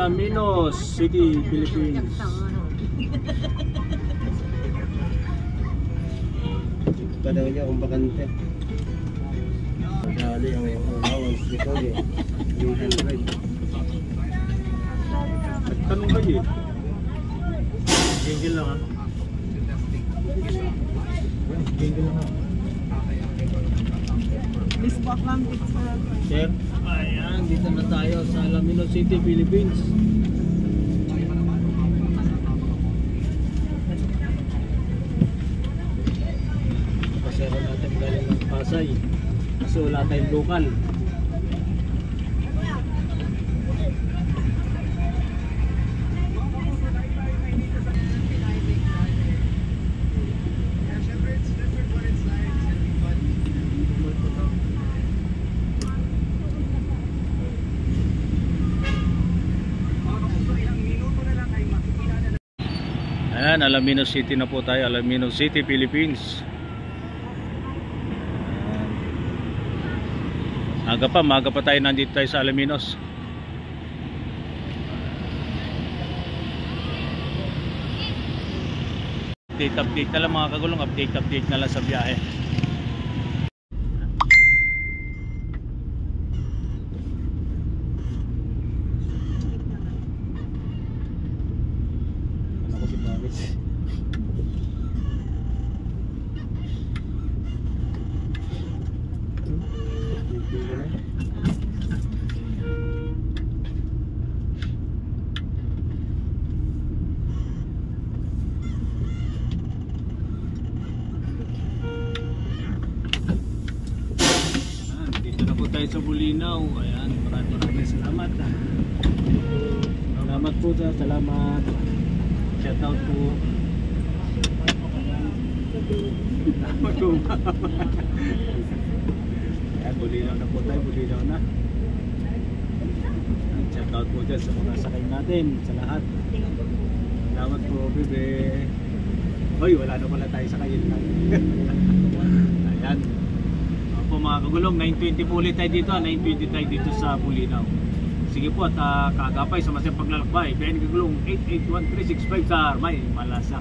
Alaminos City, Philippines. Pa daw niya kung bakante. Dali ang allowance nito eh. 300. Tanong ba yun? Gigil lang ha? Gigil lang ha? Miss Pop lang pizza. Sir, ayan, dito na tayo sa Alaminos City, Philippines. Pasero natin galing ng Pasay kasi wala tayong lokal. Ayan, Alaminos City na po tayo. Alaminos City, Philippines. Maaga pa tayo nandito tayo sa Alaminos. Update na lang mga kagulong. Update na lang sa biyahe. Sa Bulinaw. Ayan, maraming salamat. Salamat po sa salamat. Shout out po. Ayan, Bulinaw na po tayo. Bulinaw na. Shout out po dyan sa mga sakay natin. Sa lahat. Salamat po, bebe. Hoy, wala na pala tayo sa kayin natin. Ayan. Po mga kagulong, 9:20 po ulit tayo dito, 9:20 tayo dito sa Bulinaw. Sige po at kaagapay sa masayang paglalakbay. PN Kagulong 881365 star, may malasak.